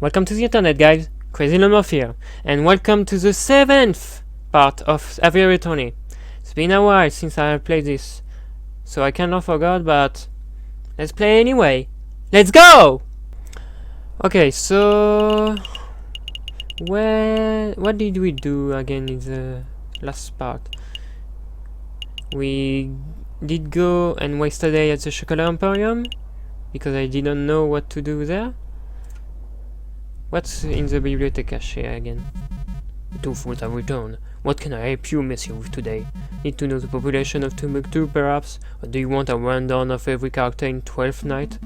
Welcome to the internet, guys. crazyLoudmouth here, and welcome to the 7th part of Aviary Attorney. It's been a while since I played this, so I kind of forgot, but let's play anyway. Let's go! Okay, so what did we do again in the last part? We did go and waste a day at the Chocolat Emporium because I didn't know what to do there. What's in the bibliotheca here again? Two foot have returned. What can I help you, monsieur, with today? Need to know the population of Timbuktu, perhaps? Or do you want a rundown of every character in 12th Night?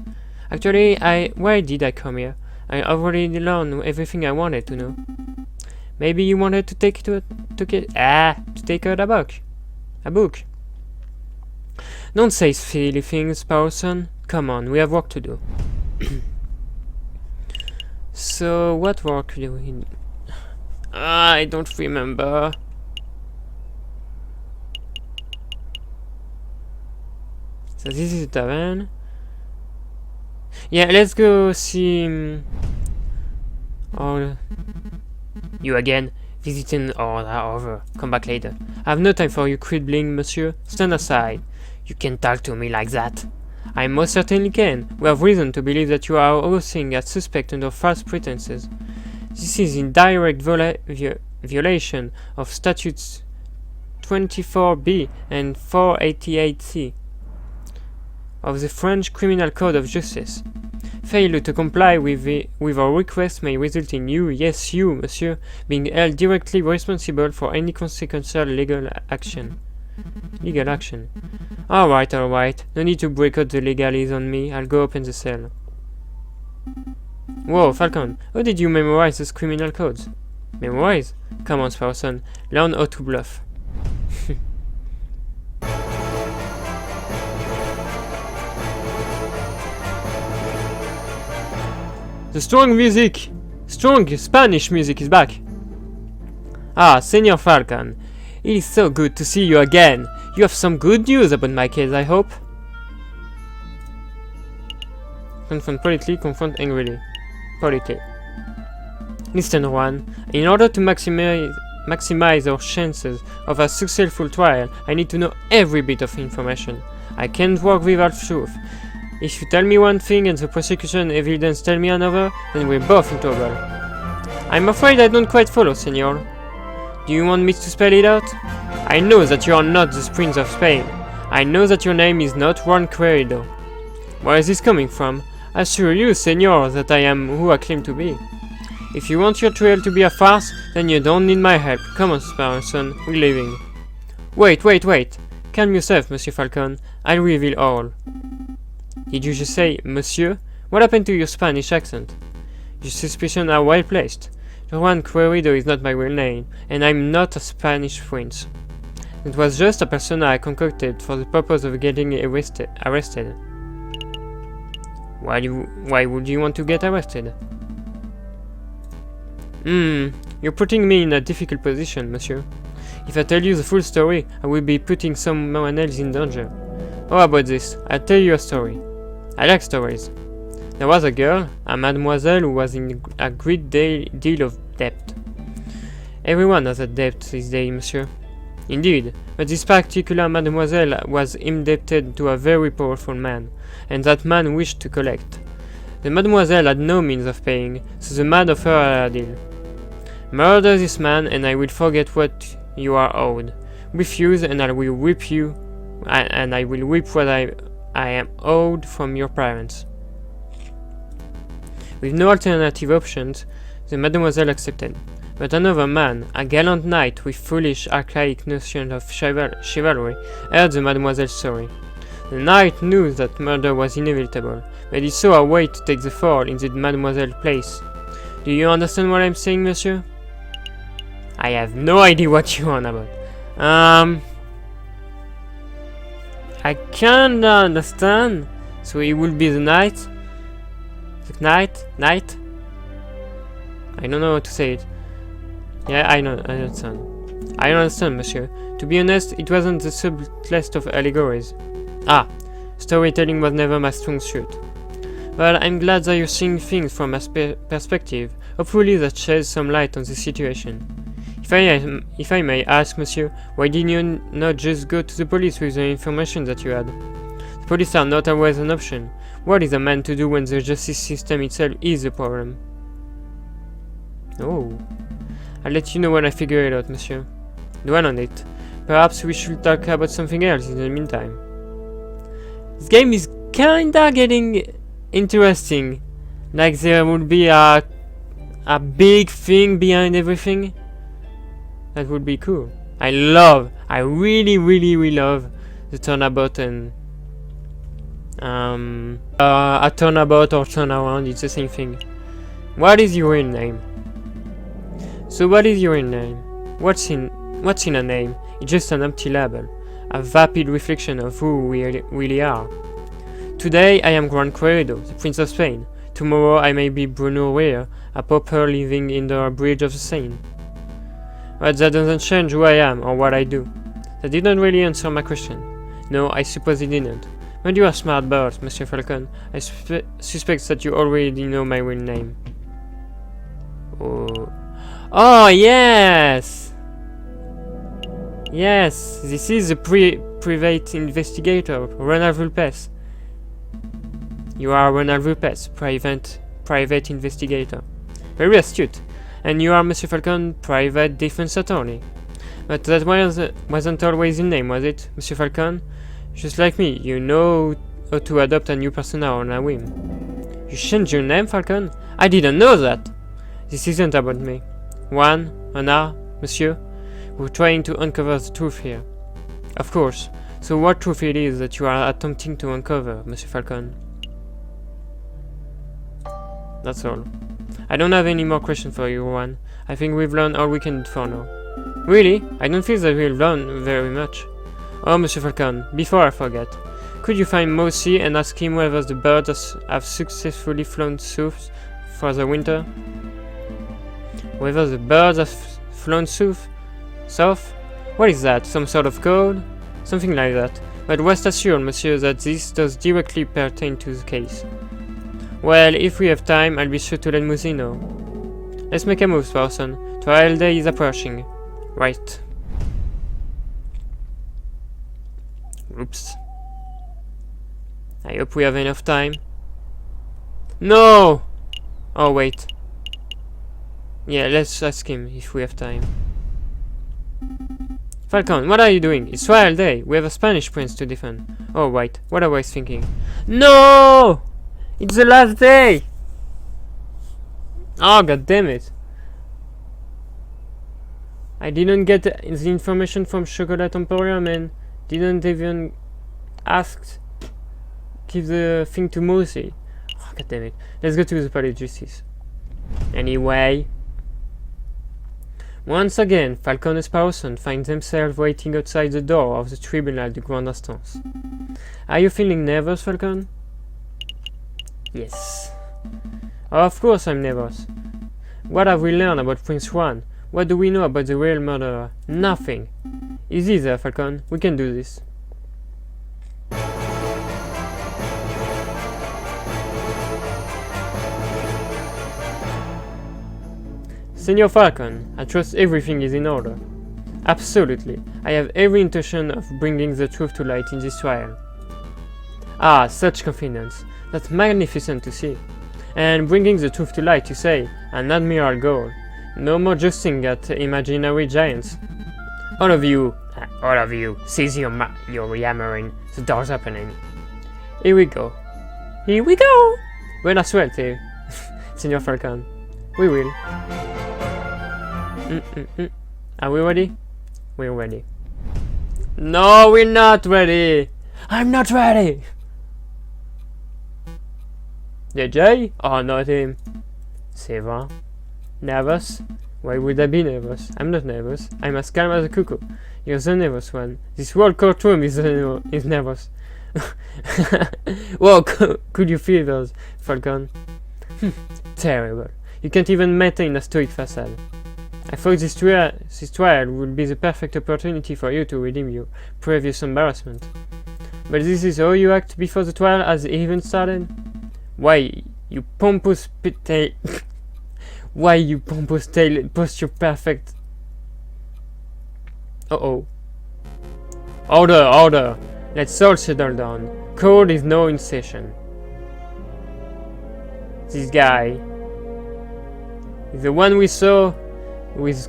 Actually, why did I come here? I already learned everything I wanted to know. Maybe you wanted to take out a book. A book. Don't say silly things, Parson. Come on, we have work to do. So, what work do we do? I don't remember. So this is the tavern. Yeah, let's go see... You again? Visiting over. Come back later. I have no time for you quibbling, monsieur. Stand aside. You can't talk to me like that. I most certainly can. We have reason to believe that you are hosting a suspect under false pretenses. This is in direct violation of statutes 24b and 488c of the French Criminal Code of Justice. Failure to comply with our request may result in you, yes you, monsieur, being held directly responsible for any consequential legal action. Alright. No need to break out the legalese on me. I'll go open the cell. Whoa, Falcon. How did you memorize those criminal codes? Memorize? Come on, Sparrowson. Learn how to bluff. The strong Spanish music is back. Ah, Senor Falcon. It is so good to see you again. You have some good news about my case, I hope. Confront politely, confront angrily. Politely. Listen, Juan. In order to maximize our chances of a successful trial, I need to know every bit of information. I can't work without truth. If you tell me one thing and the prosecution evidence tell me another, then we're both in trouble. I'm afraid I don't quite follow, senor. Do you want me to spell it out? I know that you are not the Prince of Spain. I know that your name is not Juan Querido. Where is this coming from? I assure you, senor, that I am who I claim to be. If you want your trial to be a farce, then you don't need my help. Come on, Sparrowson, we're leaving. Wait. Calm yourself, Monsieur Falcon. I'll reveal all. Did you just say, monsieur? What happened to your Spanish accent? Your suspicions are well placed. Juan Querido is not my real name, and I'm not a Spanish prince. It was just a persona I concocted for the purpose of getting arrested. Why would you want to get arrested? You're putting me in a difficult position, monsieur. If I tell you the full story, I will be putting someone else in danger. How about this? I'll tell you a story. I like stories. There was a girl, a mademoiselle, who was in a great deal of debt. Everyone has a debt these days, monsieur. Indeed, but this particular mademoiselle was indebted to a very powerful man, and that man wished to collect. The mademoiselle had no means of paying, so the man offered her a deal. Murder this man, and I will forget what you are owed. Refuse, and I will whip you, and I will whip what I am owed from your parents. With no alternative options, the mademoiselle accepted. But another man, a gallant knight with foolish, archaic notions of chivalry, heard the mademoiselle's story. The knight knew that murder was inevitable, but he saw a way to take the fall in the mademoiselle's place. Do you understand what I'm saying, monsieur? I have no idea what you're on about. I kinda understand. So he will be the knight? Knight? I don't know how to say it. Yeah, I understand, monsieur. To be honest, it wasn't the subtlest of allegories. Storytelling was never my strong suit. But I'm glad that you're seeing things from a perspective. Hopefully that sheds some light on the situation. If I may ask, monsieur, why did you not just go to the police with the information that you had? The police are not always an option. What is a man to do when the justice system itself is a problem? Oh. I'll let you know when I figure it out, monsieur. Dwell on it. Perhaps we should talk about something else in the meantime. This game is kinda getting interesting. Like there would be a big thing behind everything. That would be cool. I really love the turnabout and a turnabout or turnaround, it's the same thing. What is your real name? So what is your real name? What's in a name? It's just an empty label, a vapid reflection of who we really are. Today I am Juan Quevedo, the Prince of Spain. Tomorrow I may be Bruno Weir, a pauper living under a bridge of the Seine. But that doesn't change who I am or what I do. That didn't really answer my question. No, I suppose it didn't. But you are smart bird, Monsieur Falcon. I suspect that you already know my real name. Oh yes! Yes, this is the private investigator, Ronald Vulpes. You are Ronald Vulpes, private investigator. Very astute. And you are Monsieur Falcon, private defense attorney. But that wasn't always your name, was it, Monsieur Falcon? Just like me, you know how to adopt a new persona on a whim. You changed your name, Falcon? I didn't know that! This isn't about me. Juan, Anna, Monsieur, we're trying to uncover the truth here. Of course. So what truth it is that you are attempting to uncover, Monsieur Falcon? That's all. I don't have any more questions for you, Juan. I think we've learned all we can do for now. Really? I don't feel that we've learned very much. Oh, Monsieur Falcon, before I forget, could you find Mousy and ask him whether the birds have successfully flown south for the winter? Whether the birds have flown south? What is that? Some sort of code? Something like that. But rest assured, Monsieur, that this does directly pertain to the case. Well, if we have time, I'll be sure to let Mousy know. Let's make a move, Sparson. Trial day is approaching. Right. Oops. I hope we have enough time. No! Oh, wait. Yeah, let's ask him if we have time. Falcon, what are you doing? It's trial day. We have a Spanish prince to defend. Oh, right. What I was thinking. No! It's the last day! Oh, god damn it. I didn't get the information from Chocolat Emporium and didn't even ask. Give the thing to Mousy. Oh, god damn it. Let's go to the Palais of Justice. Anyway. Once again, Falcon and Sparson find themselves waiting outside the door of the Tribunal de Grande Instance. Are you feeling nervous, Falcon? Yes. Oh, of course I'm nervous. What have we learned about Prince Juan? What do we know about the real murderer? Nothing. Easy there, Falcon. We can do this. Senor Falcon, I trust everything is in order. Absolutely. I have every intention of bringing the truth to light in this trial. Ah, such confidence. That's magnificent to see. And bringing the truth to light, you say, an admirable goal. No more jesting at imaginary giants. All of you, seize your yammering. The door's opening. Here we go. Here we go! Buena suerte, Senor Falcon. We will. Are we ready? We're ready. No, we're not ready! I'm not ready! DJ? Oh, not him. C'est vrai. Nervous? Why would I be nervous? I'm not nervous. I'm as calm as a cuckoo. You're the nervous one. This whole courtroom is nervous. Whoa, could you feel those, Falcon? Terrible. You can't even maintain a stoic facade. I thought this trial would be the perfect opportunity for you to redeem your previous embarrassment. But this is how you act before the trial has even started? Why, you pompous tail... Why, you pompous tail posture perfect... Uh-oh. Order, order! Let's all settle down. Court is now in session. This guy is the one we saw with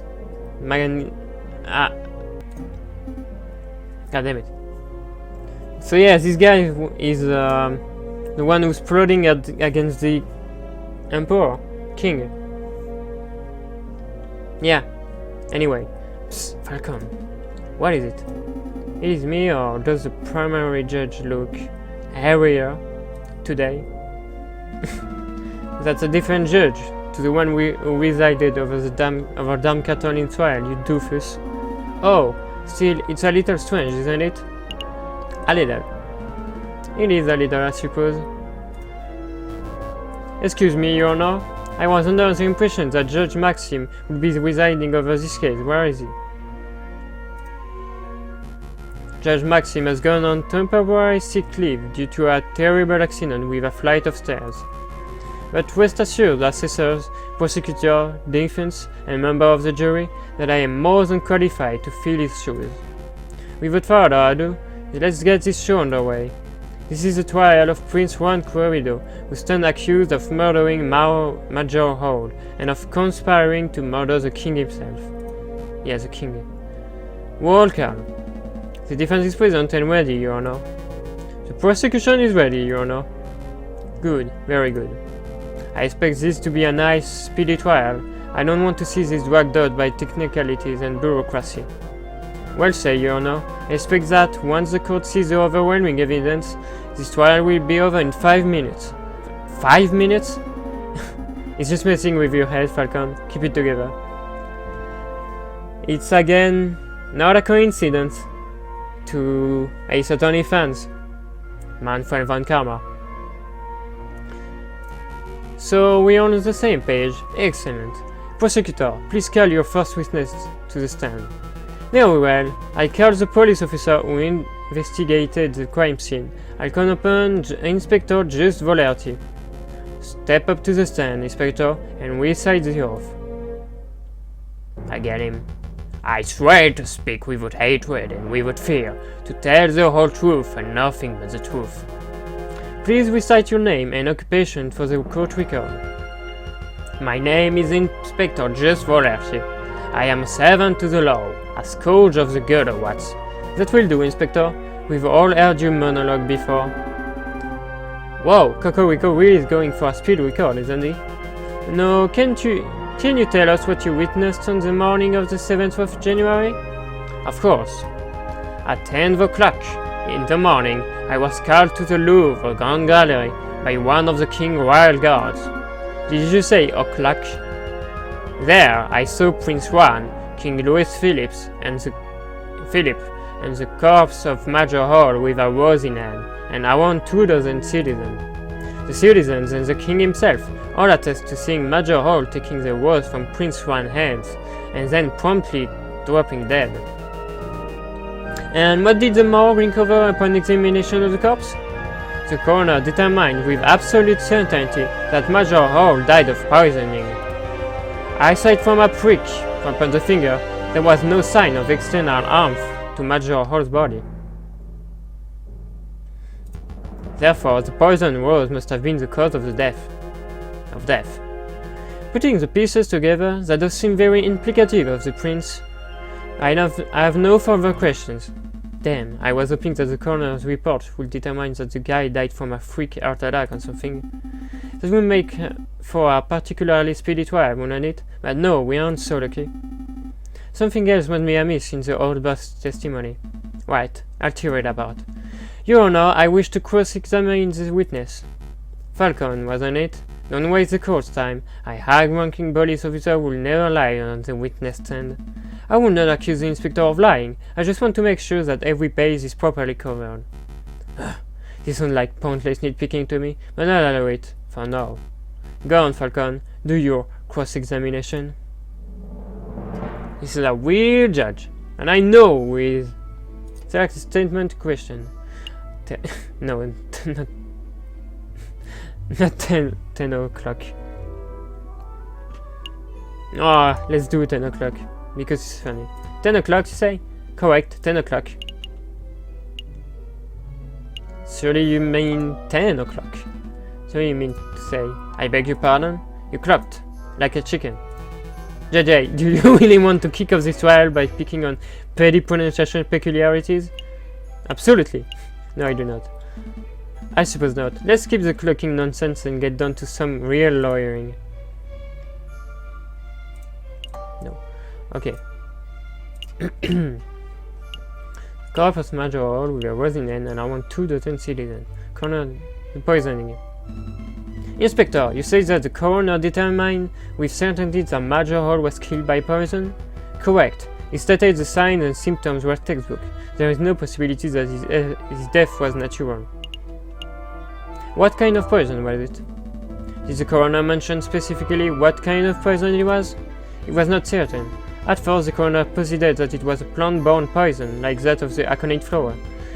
God damn it. So yeah, this guy is the one who's plotting against the Emperor, King. Yeah. Anyway, psst, Falcon, what is it? It is me, or does the primary judge look hairier today? That's a different judge to the one who resided over the damn cattle in trial, you doofus. Oh, still, it's a little strange, isn't it? A little. It is a little, I suppose. Excuse me, Your Honor. I was under the impression that Judge Maxim would be residing over this case. Where is he? Judge Maxim has gone on temporary sick leave due to a terrible accident with a flight of stairs. But rest assured, assessors, prosecutor, defense, and member of the jury, that I am more than qualified to fill his shoes. Without further ado, let's get this show underway. This is the trial of Prince Juan Corrido, who stands accused of murdering Major Hall and of conspiring to murder the king himself. Yes, the king. Roll call. The defense is present and ready, Your Honor. The prosecution is ready, Your Honor. Good, very good. I expect this to be a nice, speedy trial. I don't want to see this dragged out by technicalities and bureaucracy. Well said, Your Honor. I expect that, once the court sees the overwhelming evidence, this trial will be over in 5 minutes. 5 minutes? It's just messing with your head, Falcon. Keep it together. It's again not a coincidence to Ace Attorney fans. Manfred von Karma. So we're on the same page. Excellent. Prosecutor, please call your first witness to the stand. Very well. I called the police officer who investigated the crime scene. I'll call upon Inspector Just Volerty. Step up to the stand, Inspector, and recite the oath. I get him. I swear to speak without hatred and without fear, to tell the whole truth and nothing but the truth. Please recite your name and occupation for the court record. My name is Inspector Just Volerty. I am a servant to the law, a scourge of the gutter wats. That will do, Inspector. We've all heard your monologue before. Whoa, Cocorico really is going for a speed record, isn't he? No, can you tell us what you witnessed on the morning of the 7th of January? Of course. At 10 o'clock in the morning, I was called to the Louvre Grand Gallery by one of the King's Royal Guards. Did you say o'clock? There, I saw Prince Juan, King Louis Philip, and the corpse of Major Hall with a rose in hand, and around 24 citizens. The citizens and the king himself all attest to seeing Major Hall taking the rose from Prince Juan's hands, and then promptly dropping dead. And what did the morgue uncover upon examination of the corpse? The coroner determined with absolute certainty that Major Hall died of poisoning. Aside from a prick upon the finger, there was no sign of external harm to Major Hall's body. Therefore, the poisoned rose must have been the cause of the death. Putting the pieces together, that does seem very implicative of the prince. I have no further questions. Damn, I was hoping that the coroner's report would determine that the guy died from a freak heart attack or something. That would make for a particularly speedy trial, wouldn't it? But no, we aren't so lucky. Something else must be amiss in the old boss testimony. Right, I'll tear it apart. Your Honor, I wish to cross-examine the witness. Falcon, wasn't it? Don't waste the court's time. A high-ranking police officer will never lie on the witness stand. I will not accuse the inspector of lying. I just want to make sure that every base is properly covered. This sounds like pointless nitpicking to me, but I'll allow it for now. Go on, Falcon. Do your cross-examination. This is a weird judge, and I know with select statement question. No, not. Not 10 o'clock. Ah, let's do 10 o'clock. Because it's funny. 10 o'clock, you say? Correct, 10 o'clock. Surely you mean 10 o'clock. So you mean to say, I beg your pardon? You clocked, like a chicken. JJ, do you really want to kick off this trial by picking on petty pronunciation peculiarities? Absolutely. No, I do not. I suppose not. Let's skip the clocking nonsense and get down to some real lawyering. No. Okay. Corpus Major Hall with a Rosin N and I want 2 dozen citizens. Coroner, the poisoning. Inspector, you say that the coroner determined with certainty that Major Hall was killed by poison? Correct. He stated the signs and symptoms were textbook. There is no possibility that his death was natural. What kind of poison was it? Did the coroner mention specifically what kind of poison it was? It was not certain. At first the coroner posited that it was a plant-borne poison, like that of the aconite flower.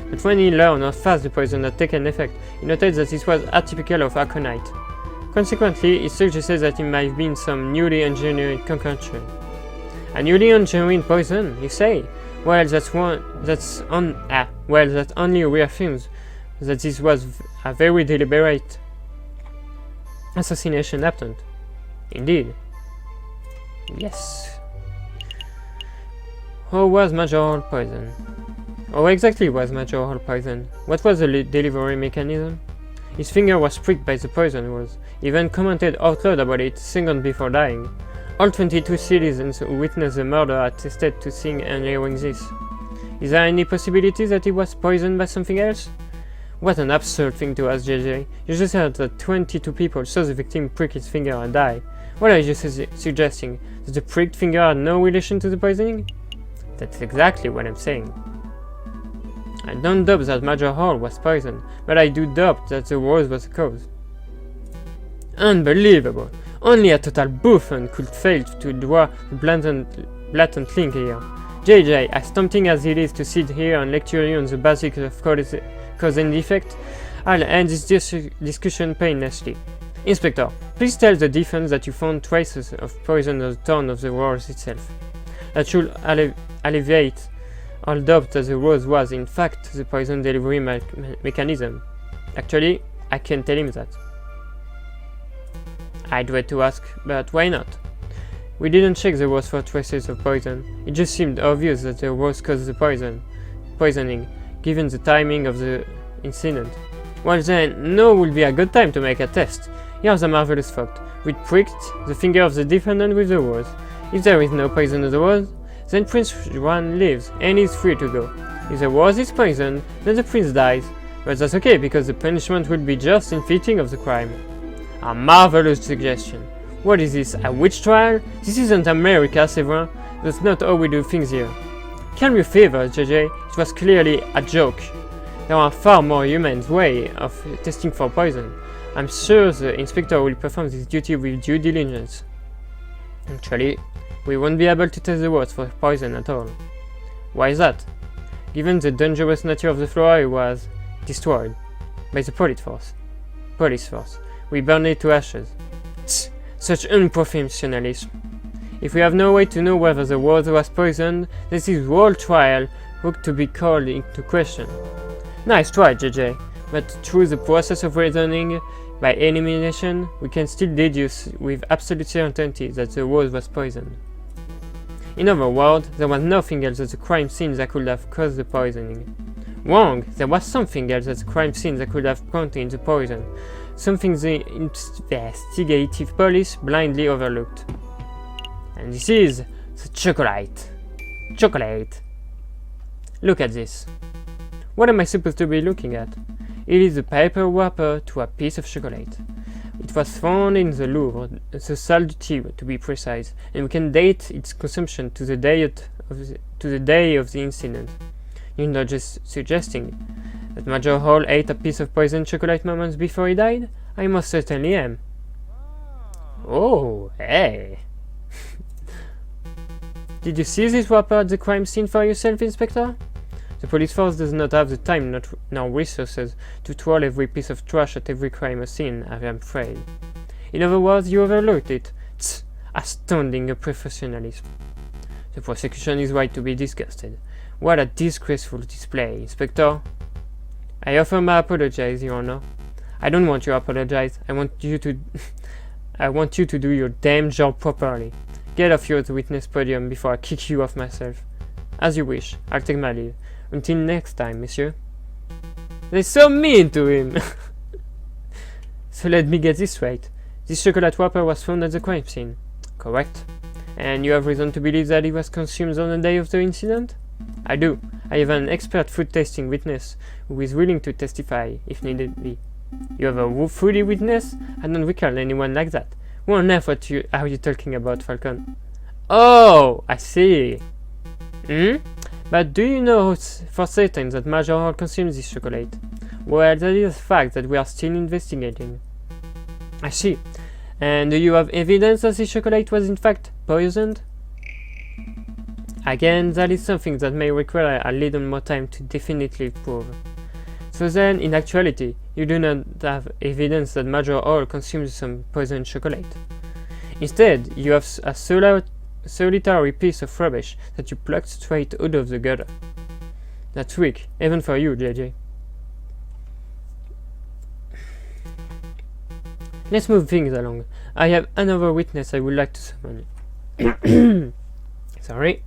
But when he learned how fast the poison had taken effect, he noted that this was atypical of aconite. Consequently, he suggested that it might have been some newly engineered concoction. A newly engineered poison, you say? Well, that's only reaffirms that this was a very deliberate assassination attempt. Indeed. Yes. How was Major Hall poisoned? How exactly was Major Hall poisoned? What was the delivery mechanism? His finger was pricked by the poison rose. He even commented out loud about it seconds before dying. All 22 citizens who witnessed the murder attested to seeing and hearing this. Is there any possibility that he was poisoned by something else? What an absurd thing to ask, JJ. You just heard that 22 people saw the victim prick his finger and die. What are you suggesting? That the pricked finger had no relation to the poisoning? That's exactly what I'm saying. I don't doubt that Major Hall was poisoned, but I do doubt that the rose was the cause. Unbelievable! Only a total buffon could fail to draw the blatant link here. JJ, as tempting as it is to sit here and lecture you on the basics of cause and effect, I'll end this discussion painlessly. Inspector, please tell the defense that you found traces of poison on the tongue of the rose itself. That should alleviate all doubt that the rose was, in fact, the poison delivery mechanism. Actually, I can tell him that. I dread to ask, but why not? We didn't check the rose for traces of poison. It just seemed obvious that the rose caused the poisoning, given the timing of the incident. Well then, now would be a good time to make a test. Here's a marvelous fact. We pricked the finger of the defendant with the rose. If there is no poison in the rose, then Prince Juan lives and is free to go. If the rose is poisoned, then the prince dies. But that's okay because the punishment would be just in fitting of the crime. A marvelous suggestion. What is this, a witch trial? This isn't America, Severin. That's not how we do things here. Calm your fever, JJ. It was clearly a joke. There are far more humane ways of testing for poison. I'm sure the inspector will perform this duty with due diligence. Actually, we won't be able to test the rose for poison at all. Why is that? Given the dangerous nature of the flower, it was destroyed by the police force. We burned it to ashes. Tch, such unprofessionalism. If we have no way to know whether the rose was poisoned, this is whole trial ought to be called into question. Nice try, JJ, but through the process of reasoning by elimination, we can still deduce with absolute certainty that the rose was poisoned. In other words, there was nothing else at the crime scene that could have caused the poisoning. Wrong! There was something else at the crime scene that could have contained the poison. Something the investigative police blindly overlooked. And this is the chocolate. Chocolate. Look at this. What am I supposed to be looking at? It is a paper wrapper to a piece of chocolate. It was found in the Louvre, the Salle du Tigre to be precise, and we can date its consumption to the day of the incident. You're not just suggesting that Major Hall ate a piece of poisoned chocolate moments before he died? I most certainly am. Oh, hey! Did you see this wrapper at the crime scene for yourself, Inspector? The police force does not have the time nor resources to trawl every piece of trash at every crime scene, I am afraid. In other words, you overlooked it. Tsk, astounding professionalism. The prosecution is right to be disgusted. What a disgraceful display, Inspector. I offer my apologies, Your Honor. I don't want you to apologize. I want you to do your damn job properly. Get off your witness podium before I kick you off myself. As you wish. I'll take my leave. Until next time, monsieur. They're so mean to him! So let me get this straight. This chocolate wrapper was found at the crime scene. Correct. And you have reason to believe that it was consumed on the day of the incident? I do. I have an expert food tasting witness who is willing to testify, if needed be. You have a foodie witness? I don't recall anyone like that. Who on earth are you talking about, Falcon? Oh, I see. But do you know for certain that Major Hall consumes this chocolate? Well, that is a fact that we are still investigating. I see. And do you have evidence that this chocolate was in fact poisoned? Again, that is something that may require a little more time to definitely prove. So then, in actuality, you do not have evidence that Major Hall consumed some poisoned chocolate. Instead, you have a solitary piece of rubbish that you plucked straight out of the gutter. That's weak, even for you, JJ. Let's move things along. I have another witness I would like to summon. Sorry.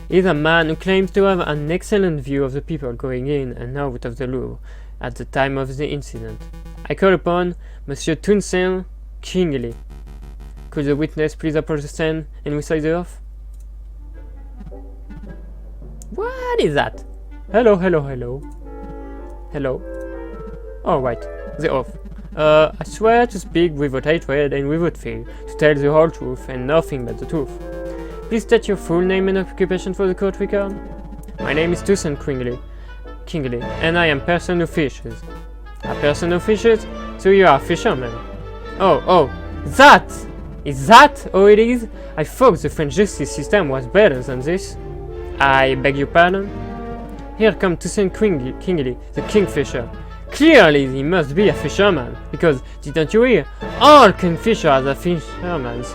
He's a man who claims to have an excellent view of the people going in and out of the Louvre at the time of the incident. I call upon Monsieur Toussaint Kingley. Could the witness please approach the stand and recite the oath? What is that? Hello. Hello. Alright, the oath. I swear to speak without hatred and without fear, to tell the whole truth and nothing but the truth. Please state your full name and occupation for the court record. My name is Toussaint Kingley, and I am person who fishes. A person who fishes? So you are a fisherman. Oh, that! Is that all it is? I thought the French justice system was better than this. I beg your pardon? Here comes Toussaint Kingley, the kingfisher. Clearly he must be a fisherman, because, didn't you hear? All kingfishers are fishermen.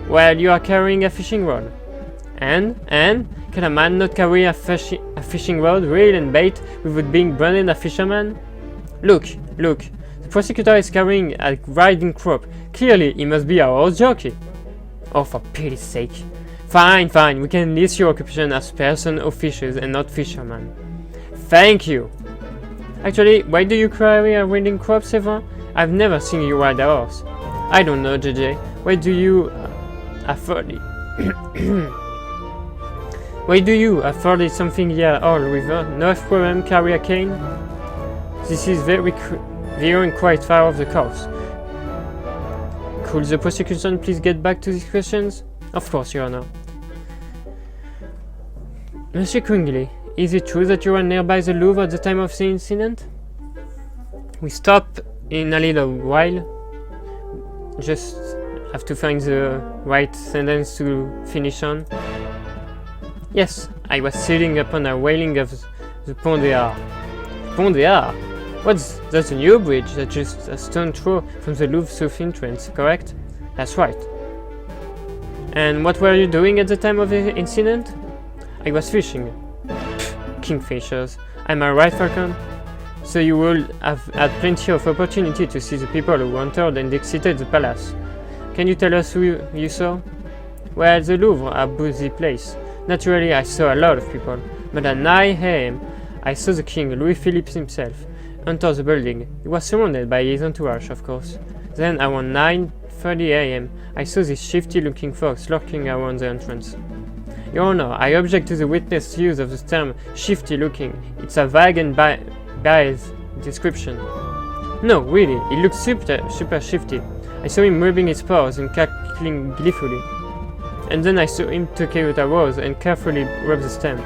Well, you are carrying a fishing rod. And? Can a man not carry a fishing rod, reel and bait without being branded a fisherman? Look. The prosecutor is carrying a riding crop. Clearly, he must be a horse jockey. Oh, for pity's sake. Fine, we can list your occupation as person who fishes and not fisherman. Thank you. Actually, why do you carry a riding crop, Sevan? I've never seen you ride a horse. I don't know, JJ. Why do you afford it? Why do you afford it something here all river? No problem carry a cane? This is veering quite far off the course. Could the prosecution please get back to these questions? Of course, Your Honor. Monsieur Kingley, is it true that you were nearby the Louvre at the time of the incident? We stop in a little while. Just have to find the right sentence to finish on. Yes, I was sitting upon a railing of the Pont des Arts. Pont des Arts? That's a new bridge that's just a stone throw from the Louvre south entrance, correct? That's right. And what were you doing at the time of the incident? I was fishing. Pfft, kingfishers. Am I right, Falcon? So you will have had plenty of opportunity to see the people who entered and exited the palace. Can you tell us who you saw? Well, the Louvre, a busy place. Naturally, I saw a lot of people, but at 9 AM, I saw the king, Louis Philippe himself, enter the building. He was surrounded by his entourage, of course. Then, around 9:30 AM, I saw this shifty-looking fox lurking around the entrance. Your Honor, I object to the witness' use of the term shifty-looking. It's a vague and biased description. No, really, he looked super shifty. I saw him rubbing his paws and cackling gleefully. And then I saw him take out a rose and carefully rub the stem.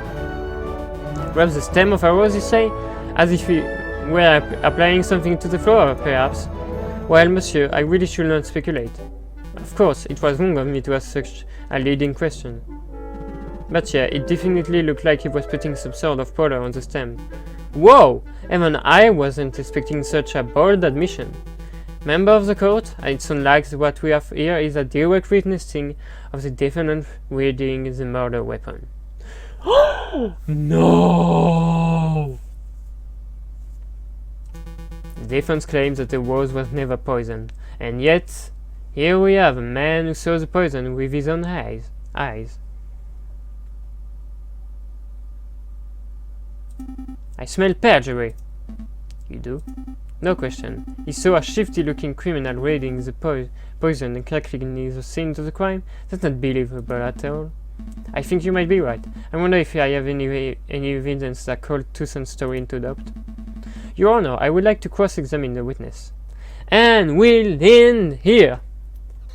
Rub the stem of a rose, you say? As if he were applying something to the flower, perhaps? Well, monsieur, I really should not speculate. Of course, it was wrong of me to ask such a leading question. But yeah, it definitely looked like he was putting some sort of powder on the stem. Whoa! Even I wasn't expecting such a bold admission. Member of the court, it sounds like what we have here is a direct witnessing of the defendant wielding the murder weapon. No! The defense claims that the rose was never poisoned, and yet, here we have a man who saw the poison with his own eyes. I smell perjury. You do? No question. He saw a shifty-looking criminal raiding the poison and crackling the scene of the crime? That's not believable at all. I think you might be right. I wonder if I have any evidence that called Tucson's story into doubt. Your Honor, I would like to cross-examine the witness. And we'll end here,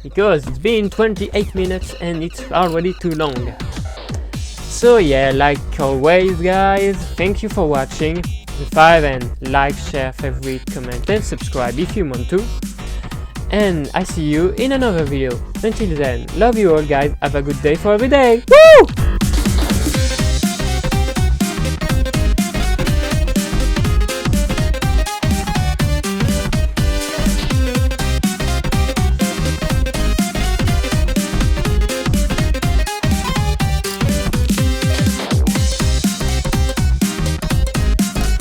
because it's been 28 minutes and it's already too long. So yeah, like always guys, thank you for watching. And like, share, favorite, comment and subscribe if you want to. And I see you in another video. Until then, love you all guys, have a good day for every day. Woo!